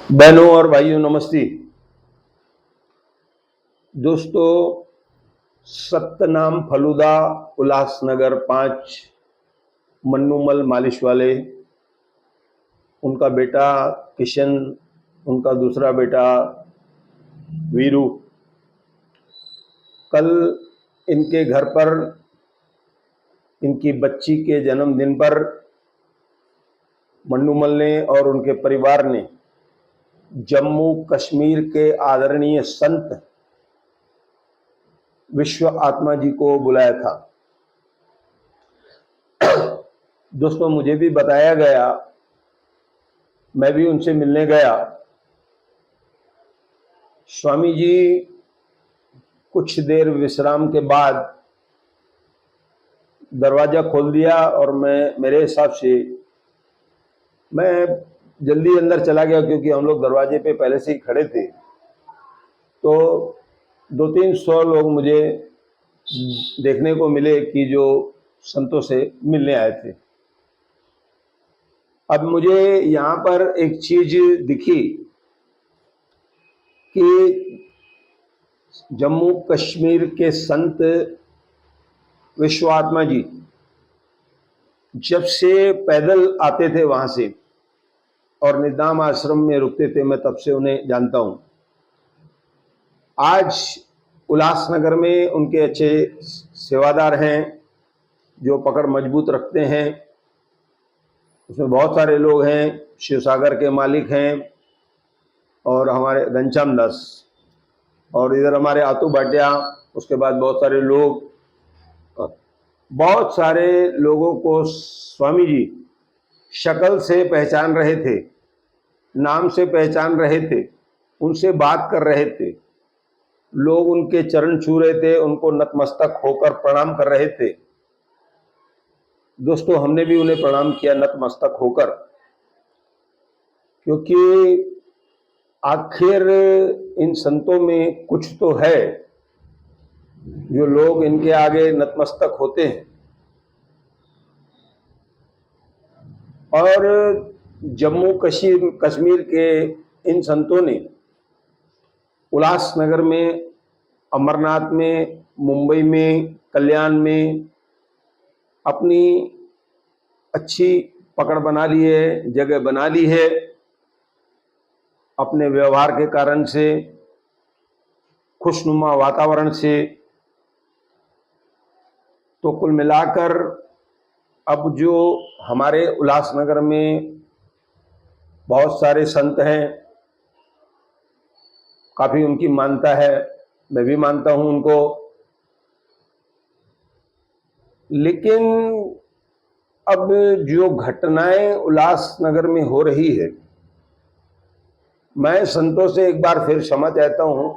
बहनों और भाइयों नमस्ते। दोस्तों, सतनाम फलूदा, उल्लासनगर 5, मन्नूमल मालिश वाले, उनका बेटा किशन, उनका दूसरा बेटा वीरू, कल इनके घर पर इनकी बच्ची के जन्मदिन पर मन्नूमल ने और उनके परिवार ने जम्मू कश्मीर के आदरणीय संत विश्व आत्मा जी को बुलाया था। दोस्तों, मुझे भी बताया गया, मैं भी उनसे मिलने गया। स्वामी जी कुछ देर विश्राम के बाद दरवाजा खोल दिया और मेरे हिसाब से मैं जल्दी अंदर चला गया, क्योंकि हम लोग दरवाजे पे पहले से ही खड़े थे। तो 200-300 लोग मुझे देखने को मिले कि जो संतों से मिलने आए थे। अब मुझे यहाँ पर एक चीज दिखी कि जम्मू कश्मीर के संत विश्व आत्मा जी जब से पैदल आते थे वहां से और निदाम आश्रम में रुकते थे, मैं तब से उन्हें जानता हूं। आज उल्लासनगर में उनके अच्छे सेवादार हैं जो पकड़ मजबूत रखते हैं। उसमें बहुत सारे लोग हैं, शिवसागर के मालिक हैं और हमारे घनश्याम दास, और इधर हमारे आतू भाटिया, उसके बाद बहुत सारे लोग, बहुत सारे लोगों को स्वामी जी शक्ल से पहचान रहे थे, नाम से पहचान रहे थे, उनसे बात कर रहे थे। लोग उनके चरण छू रहे थे, उनको नतमस्तक होकर प्रणाम कर रहे थे। दोस्तों, हमने भी उन्हें प्रणाम किया नतमस्तक होकर, क्योंकि आखिर इन संतों में कुछ तो है जो लोग इनके आगे नतमस्तक होते हैं। और जम्मू कश्मीर के इन संतों ने उल्लासनगर में, अमरनाथ में, मुंबई में, कल्याण में अपनी अच्छी पकड़ बना ली है, जगह बना ली है अपने व्यवहार के कारण से, खुशनुमा वातावरण से। तो कुल मिलाकर अब जो हमारे उल्लासनगर में बहुत सारे संत हैं, काफी उनकी मानता है, मैं भी मानता हूं उनको, लेकिन अब जो घटनाएं उल्लासनगर में हो रही है, मैं संतों से एक बार फिर क्षमा चाहता हूं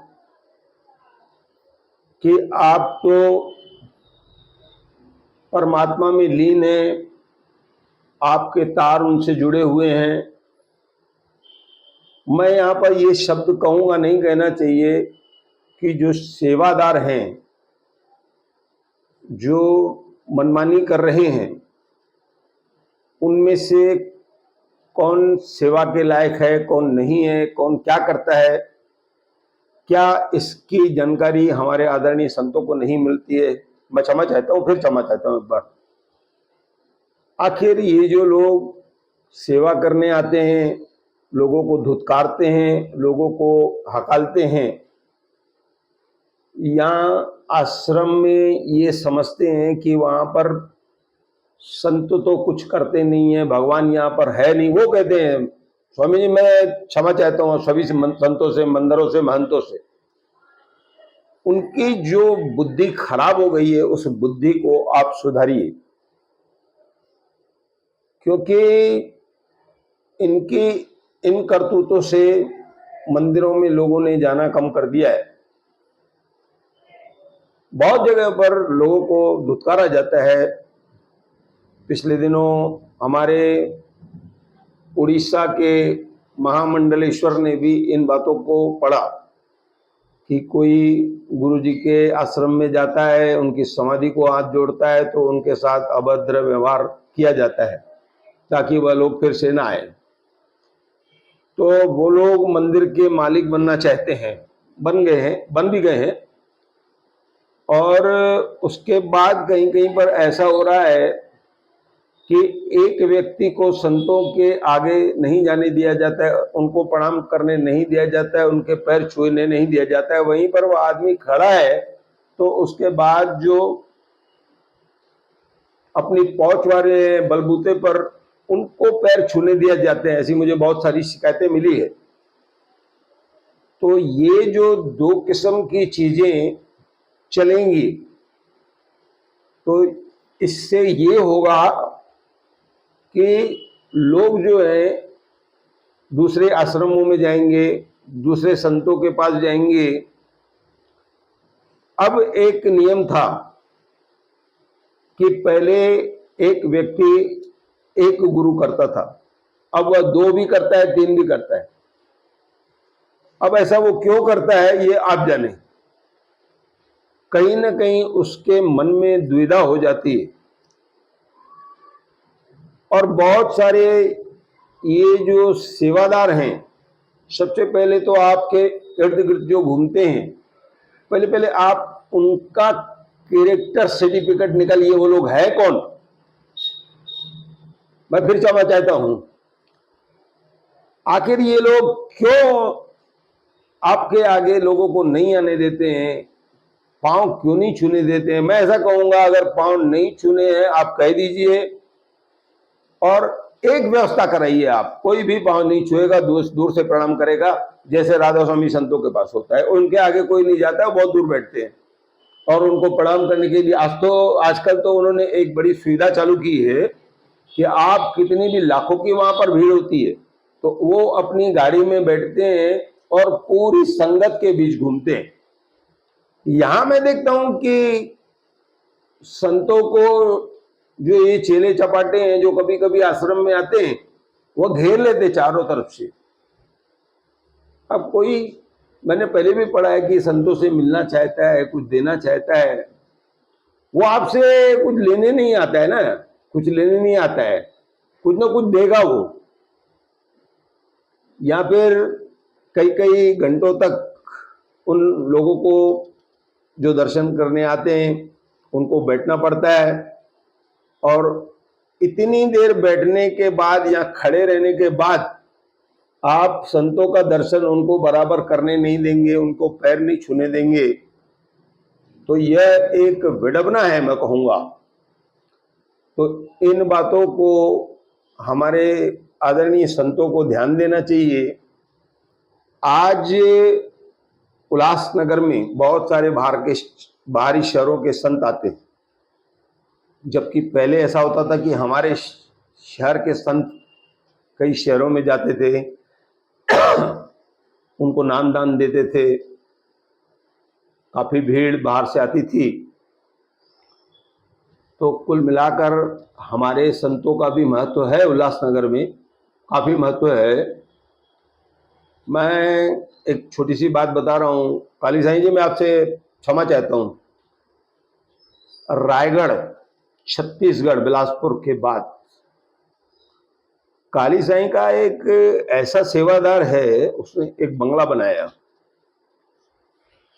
कि आप तो परमात्मा में लीन हैं, आपके तार उनसे जुड़े हुए हैं। मैं यहाँ पर ये शब्द कहूँगा, नहीं कहना चाहिए कि जो सेवादार हैं, जो मनमानी कर रहे हैं, उनमें से कौन सेवा के लायक है, कौन नहीं है, कौन क्या करता है, क्या इसकी जानकारी हमारे आदरणीय संतों को नहीं मिलती है। मैं क्षमा चाहता हूँ, फिर क्षमा चाहता हूँ एक बार। आखिर ये जो लोग सेवा करने आते हैं, लोगों को धुतकारते हैं, लोगों को हकालते हैं, यहाँ आश्रम में ये समझते हैं कि वहां पर संत तो कुछ करते नहीं है, भगवान यहाँ पर है नहीं। वो कहते हैं, स्वामी जी मैं क्षमा चाहता हूँ सभी संतों से, मंदिरों से, महंतों से, उनकी जो बुद्धि खराब हो गई है उस बुद्धि को आप सुधारिए, क्योंकि इनकी इन करतूतों से मंदिरों में लोगों ने जाना कम कर दिया है। बहुत जगह पर लोगों को धुतकारा जाता है। पिछले दिनों हमारे उड़ीसा के महामंडलेश्वर ने भी इन बातों को पढ़ा कि कोई गुरुजी के आश्रम में जाता है, उनकी समाधि को हाथ जोड़ता है तो उनके साथ अभद्र व्यवहार किया जाता है ताकि वह लोग फिर से ना आए। तो वो लोग मंदिर के मालिक बनना चाहते हैं, बन गए हैं, बन भी गए हैं। और उसके बाद कहीं कहीं पर ऐसा हो रहा है कि एक व्यक्ति को संतों के आगे नहीं जाने दिया जाता है, उनको प्रणाम करने नहीं दिया जाता है, उनके पैर छूने नहीं दिया जाता है। वहीं पर वो आदमी खड़ा है तो उसके बाद जो अपनी पहुंच वाले बलबूते पर उनको पैर छूने दिया जाते हैं। ऐसी मुझे बहुत सारी शिकायतें मिली है। तो ये जो दो किस्म की चीजें चलेंगी तो इससे ये होगा कि लोग जो है दूसरे आश्रमों में जाएंगे, दूसरे संतों के पास जाएंगे। अब एक नियम था कि पहले एक व्यक्ति एक गुरु करता था, अब वह 2 भी करता है, 3 भी करता है। अब ऐसा वो क्यों करता है ये आप जाने। कहीं ना कहीं उसके मन में दुविधा हो जाती है। और बहुत सारे ये जो सेवादार हैं, सबसे पहले तो आपके इर्द गिर्द जो घूमते हैं, पहले पहले आप उनका कैरेक्टर सर्टिफिकेट निकालिए, वो लोग है कौन। मैं फिर क्षमा चाहता हूं, आखिर ये लोग क्यों आपके आगे लोगों को नहीं आने देते हैं, पांव क्यों नहीं छूने देते हैं। मैं ऐसा कहूंगा, अगर पांव नहीं छूने हैं आप कह दीजिए और एक व्यवस्था कराइए। आप कोई भी पांव नहीं छुएगा, दूर से प्रणाम करेगा, जैसे राधा स्वामी संतों के पास होता है। उनके आगे कोई नहीं जाता है, बहुत दूर बैठते हैं और उनको प्रणाम करने के लिए आजकल तो उन्होंने एक बड़ी सुविधा चालू की है कि आप कितनी भी लाखों की वहां पर भीड़ होती है तो वो अपनी गाड़ी में बैठते हैं और पूरी संगत के बीच घूमते हैं। यहां मैं देखता हूं कि संतों को जो ये चेले चपाटे हैं जो कभी कभी आश्रम में आते हैं वो घेर लेते चारों तरफ से। अब कोई, मैंने पहले भी पढ़ा है कि संतों से मिलना चाहता है, कुछ देना चाहता है, वो आपसे कुछ लेने नहीं आता है ना, कुछ लेने नहीं आता है, कुछ ना कुछ देगा वो। या फिर कई कई घंटों तक उन लोगों को जो दर्शन करने आते हैं उनको बैठना पड़ता है और इतनी देर बैठने के बाद या खड़े रहने के बाद आप संतों का दर्शन उनको बराबर करने नहीं देंगे, उनको पैर नहीं छूने देंगे, तो यह एक विडंबना है मैं कहूंगा। तो इन बातों को हमारे आदरणीय संतों को ध्यान देना चाहिए। आज उल्लासनगर में बहुत सारे बाहरी शहरों के संत आते हैं, जबकि पहले ऐसा होता था कि हमारे शहर के संत कई शहरों में जाते थे, उनको नाम दान देते थे, काफी भीड़ बाहर से आती थी। तो कुल मिलाकर हमारे संतों का भी महत्व है, उल्लासनगर में काफी महत्व है। मैं एक छोटी सी बात बता रहा हूं, काली साईं जी मैं आपसे क्षमा चाहता हूं। रायगढ़, छत्तीसगढ़, बिलासपुर के बाद काली साईं का एक ऐसा सेवादार है, उसने एक बंगला बनाया।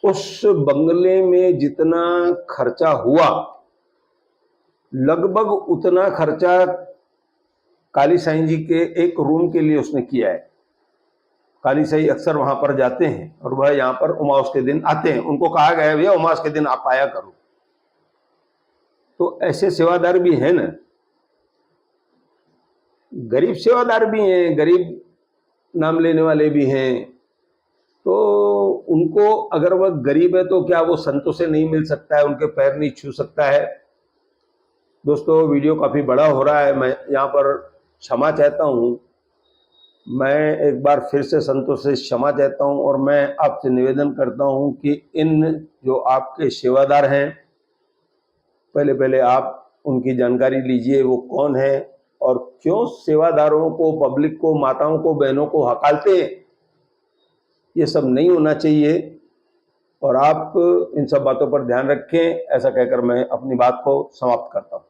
उस बंगले में जितना खर्चा हुआ लगभग उतना खर्चा काली साईं जी के एक रूम के लिए उसने किया है। काली साईं अक्सर वहां पर जाते हैं और वह यहाँ पर उमास के दिन आते हैं। उनको कहा गया है भैया उमास के दिन आप आया करो। तो ऐसे सेवादार भी हैं ना, गरीब सेवादार भी हैं, गरीब नाम लेने वाले भी हैं। तो उनको, अगर वह गरीब है तो क्या वो संतों से नहीं मिल सकता है, उनके पैर नहीं छू सकता है। दोस्तों वीडियो काफी बड़ा हो रहा है, मैं यहाँ पर क्षमा चाहता हूँ। मैं एक बार फिर से संतों से क्षमा चाहता हूँ और मैं आपसे निवेदन करता हूँ कि इन जो आपके सेवादार हैं, पहले पहले आप उनकी जानकारी लीजिए, वो कौन है और क्यों सेवादारों को, पब्लिक को, माताओं को, बहनों को हकालते हैं। ये सब नहीं होना चाहिए और आप इन सब बातों पर ध्यान रखें। ऐसा कहकर मैं अपनी बात को समाप्त करता हूँ।